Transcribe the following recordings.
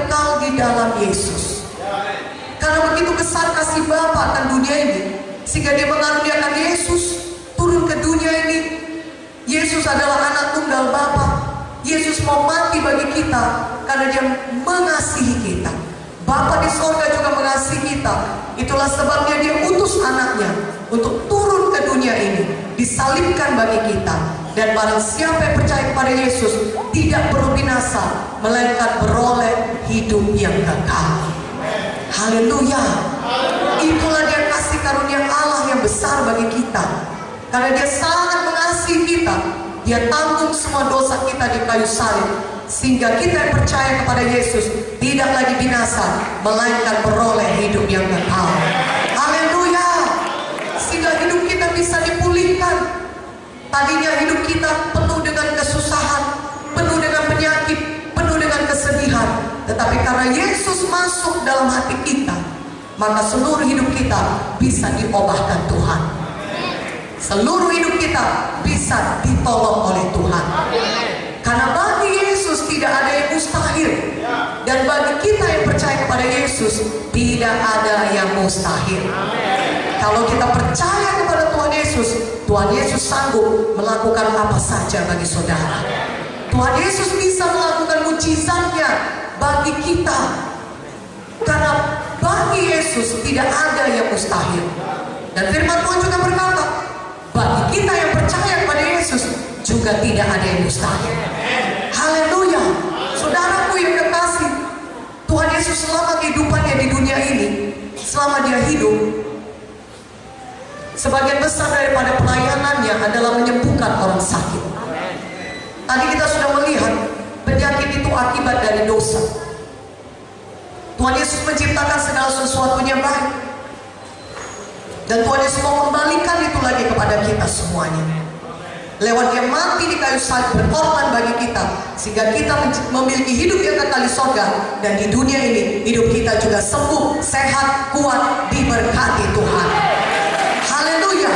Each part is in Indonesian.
kekal di dalam Yesus. Karena begitu besar kasih Bapa akan dunia ini, sehingga dia mengaruniakan Yesus turun ke dunia ini. Yesus adalah anak tunggal Bapa. Yesus mau mati bagi kita karena dia mengasihi kita. Bapa di sorga juga mengasihi kita. Itulah sebabnya dia utus anaknya untuk turun ke dunia ini, disalibkan bagi kita. Dan barang siapa yang percaya kepada Yesus tidak perlu binasa, melainkan beroleh hidup yang kekal. Haleluya. Itulah dia kasih karunia Allah yang besar bagi kita. Karena dia sangat mengasihi kita, dia tanggung semua dosa kita di kayu salib, sehingga kita yang percaya kepada Yesus tidak lagi binasa, melainkan beroleh hidup yang kekal. Haleluya. Sehingga hidup kita bisa dipulihkan. Tadinya hidup kita penuh dengan kesusahan, penuh dengan penyakit, penuh dengan kesedihan. Tetapi karena Yesus masuk dalam hati kita, maka seluruh hidup kita bisa diubahkan Tuhan. Seluruh hidup kita bisa ditolong oleh Tuhan. Karena bagi Yesus tidak ada yang mustahil. Dan bagi kita yang percaya kepada Yesus tidak ada yang mustahil. Kalau kita percaya kepada Tuhan Yesus sanggup melakukan apa saja bagi saudara. Tuhan Yesus bisa melakukan mujizatnya bagi kita. Karena bagi Yesus tidak ada yang mustahil. Dan firman Tuhan juga berkata, bagi kita yang percaya kepada Yesus juga tidak ada yang mustahil. Haleluya. Saudaraku yang kekasih, Tuhan Yesus selama kehidupannya di dunia ini, selama dia hidup, sebagian besar daripada pelayanannya adalah menyembuhkan orang sakit. Tadi kita sudah melihat penyakit itu akibat dari dosa. Tuhan Yesus menciptakan segala sesuatunya baik, dan Tuhan Yesus mau kembalikan itu lagi kepada kita semuanya. Lewat dia mati di kayu salib berkorban bagi kita, sehingga kita memiliki hidup yang kekal di sorga. Dan di dunia ini hidup kita juga sembuh, sehat, kuat, diberkati Tuhan. Haleluya.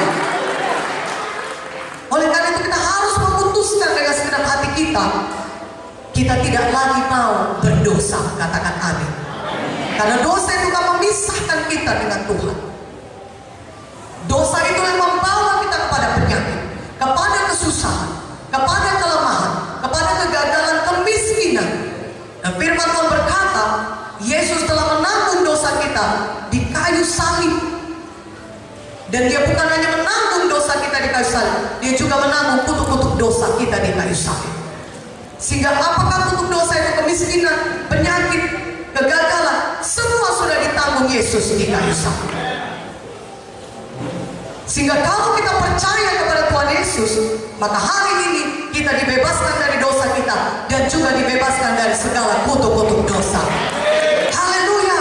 Oleh karena itu kita harus memutuskan dengan segenap hati kita tidak lagi mau berdosa. Katakan amin. Karena dosa itu akan memisahkan kita dengan Tuhan. Dosa itu yang membawa kita kepada penyakit, kepada kesusahan, kepada kelemahan, kepada kegagalan, kemiskinan. Dan firman Tuhan berkata, Yesus telah menanggung dosa kita di kayu salib. Dan dia bukan hanya menanggung dosa kita di kayu salib, dia juga menanggung kutuk-kutuk dosa kita di kayu salib. Sehingga apakah kutuk dosa itu kemiskinan, penyakit, kegagalan, semua sudah ditanggung Yesus di kayu salib. Sehingga kalau kita percaya kepada Tuhan Yesus, maka hari ini kita dibebaskan dari dosa kita dan juga dibebaskan dari segala kutuk-kutuk dosa. Haleluya.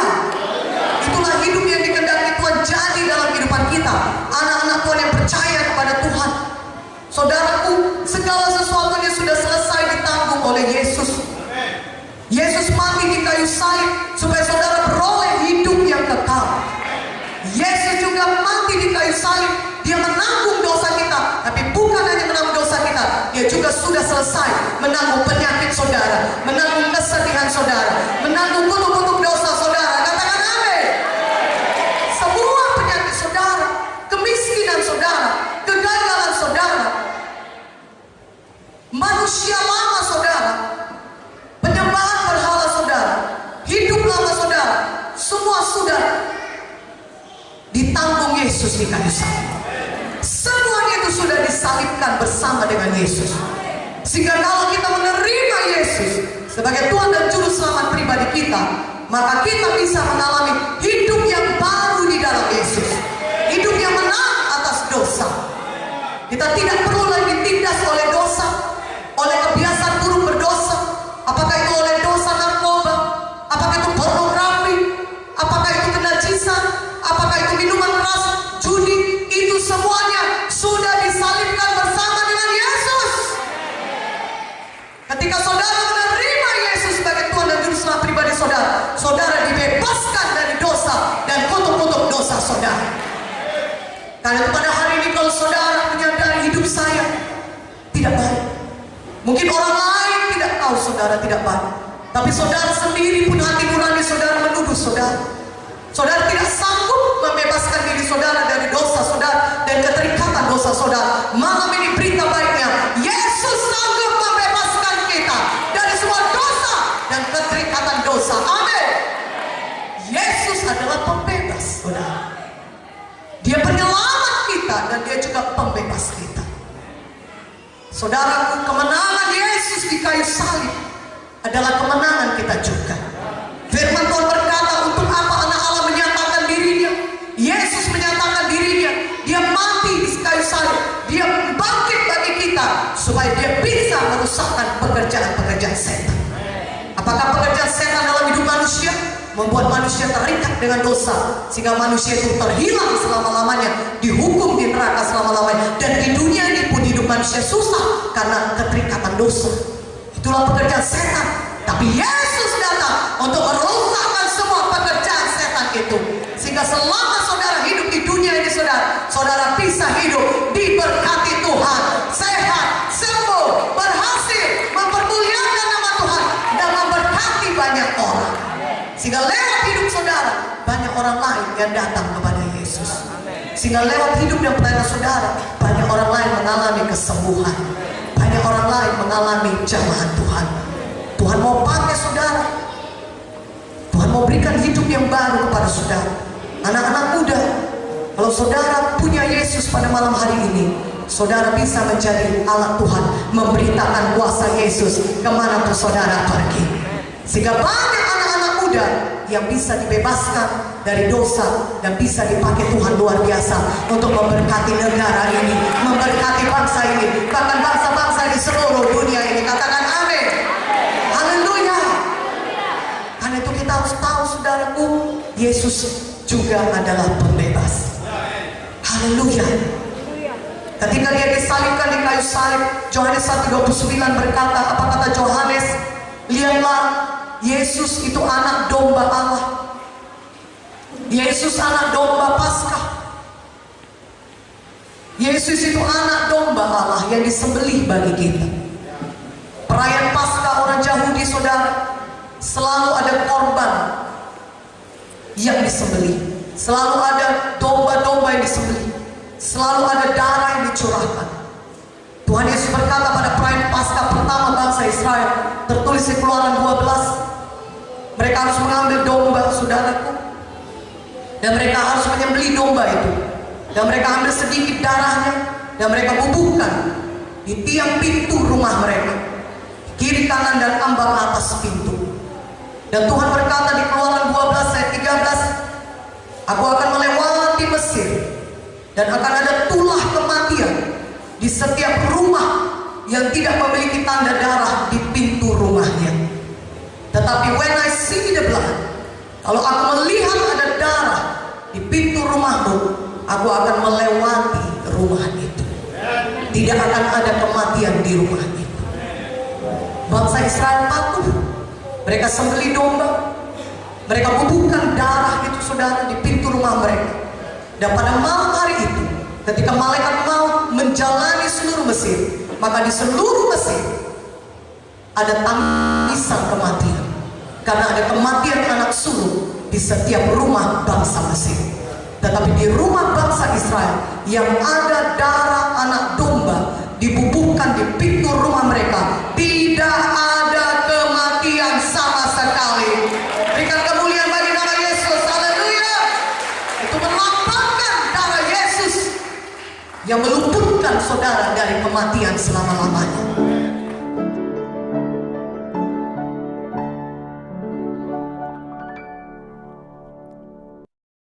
Itulah hidup yang dikehendaki Tuhan jadi dalam kehidupan kita, anak-anak Tuhan yang percaya kepada Tuhan. Saudaraku, segala sesuatunya sudah selesai ditanggung oleh Yesus. Yesus mati di kayu salib supaya saudara beroleh hidup yang kekal. Yesus juga mati di kayu salib. Dia menanggung dosa kita, tapi bukan hanya menanggung dosa kita, dia juga sudah selesai menanggung penyakit saudara, menanggung kesedihan saudara, menanggung kutuk-kutuk dosa saudara. Katakan amin. Semua penyakit saudara, kemiskinan saudara, kegagalan saudara, manusia lama saudara, penyembahan berhala saudara, hidup lama saudara, semua sudah ditanggung Yesus di kayu salib. Semuanya itu sudah disalibkan bersama dengan Yesus. Sehingga kalau kita menerima Yesus sebagai Tuhan dan Juru Selamat pribadi kita, maka kita bisa mengalami hidup yang baru di dalam Yesus. Hidup yang menang atas dosa. Kita tidak perlu lagi ditindas oleh dosa, oleh kebiasaan buruk berdosa. Apakah itu oleh dosa narkoba, apakah itu pornografi, apakah itu kenajisan, apakah itu minuman keras, judi, itu semuanya sudah disalibkan bersama dengan Yesus. Ketika saudara menerima Yesus sebagai Tuhan dan Juru Selamat pribadi saudara, saudara dibebaskan dari dosa dan kutuk-kutuk dosa saudara. Karena pada hari ini kalau saudara menyadari hidup saya tidak baik, mungkin orang lain tidak tahu saudara tidak baik, Tapi saudara sendiri pun hati nurani saudara menuduh saudara. Saudara tidak sanggup membebaskan diri saudara dari dosa saudara dan keterikatan dosa saudara. Malam ini berita baiknya, Yesus sanggup membebaskan kita dari semua dosa dan keterikatan dosa. Amin. Yesus adalah pembebas saudara. Dia penyelamat kita dan dia juga pembebas kita. Saudaraku, kemenangan Yesus di kayu salib adalah kemenangan kita juga. Firman Tuhan berkata, untuk apa anak Allah menyatakan dirinya? Yesus menyatakan dirinya. Dia mati di kayu salib. Dia bangkit bagi kita supaya dia bisa merusakkan pekerjaan-pekerjaan setan. Apakah pekerjaan setan dalam hidup manusia? Membuat manusia terikat dengan dosa, sehingga manusia itu terhilang selama-lamanya, dihukum di neraka selama-lamanya. Dan di dunia ini pun hidup manusia susah karena keterikatan dosa. Itulah pekerjaan setan. Tapi Yesus datang untuk merusakkan semua pekerjaan setan itu, sehingga selama saudara hidup di dunia ini saudara bisa hidup diberkati Tuhan, sehat, sembuh, berhasil, mempermuliakan nama Tuhan dan memberkati banyak orang. Sehingga lewat hidup saudara banyak orang lain yang datang kepada Yesus. Sehingga lewat hidup dan pelayanan saudara banyak orang lain mengalami kesembuhan, banyak orang lain mengalami jamahan Tuhan. Tuhan mau pakai saudara. Tuhan mau berikan hidup yang baru kepada saudara. Anak-anak muda, kalau saudara punya Yesus pada malam hari ini, saudara bisa menjadi alat Tuhan, memberitakan kuasa Yesus kemanapun saudara pergi. Sehingga banyak anak-anak muda yang bisa dibebaskan dari dosa dan bisa dipakai Tuhan luar biasa untuk memberkati negara ini, memberkati bangsa ini, bahkan bangsa-bangsa di seluruh dunia ini. Katakan amin. Haleluya. Karena itu kita harus tahu saudaraku, Yesus juga adalah pembebas. Haleluya. Ketika dia disalibkan di kayu salib, Yohanes 1:29 berkata, apa kata Yohanes? Lihatlah, Yesus itu anak domba Allah. Yesus anak domba Paskah. Yesus itu anak domba Allah yang disembelih bagi kita. Perayaan Paskah orang Yahudi saudara, selalu ada korban yang disembelih, selalu ada domba-domba yang disembelih, selalu ada darah yang dicurahkan. Tuhan Yesus berkata pada perayaan Paskah pertama bangsa Israel, tertulis di Keluaran 12, mereka harus mengambil domba saudaraku, dan mereka harus menyembelih domba itu, dan mereka ambil sedikit darahnya dan mereka bubuhkan di tiang pintu rumah mereka, kiri kanan dan ambang atas pintu. Dan Tuhan berkata di Keluaran 12 ayat 13, aku akan melewati Mesir dan akan ada tulah kematian di setiap rumah yang tidak memiliki tanda darah di pintu rumahnya. Tetapi when I see the blood, kalau aku melihat ada darah di pintu rumahmu, aku akan melewati rumah itu. Tidak akan ada kematian di rumah itu. Bangsa Israel patuh. Mereka sembelih domba, mereka bubuhkan darah itu saudara di pintu rumah mereka. Dan pada malam hari itu, ketika malaikat maut menjalani seluruh Mesir, maka di seluruh Mesir ada tangisan kematian, karena ada kematian anak sulung di setiap rumah bangsa Mesir. Tetapi di rumah bangsa Israel yang ada darah anak domba dibubuhkan di pintu rumah mereka, tidak ada kematian sama sekali. Berikan kemuliaan bagi nama Yesus. Haleluya. Itu melambangkan darah Yesus yang meluputkan saudara dari kematian selama-lamanya.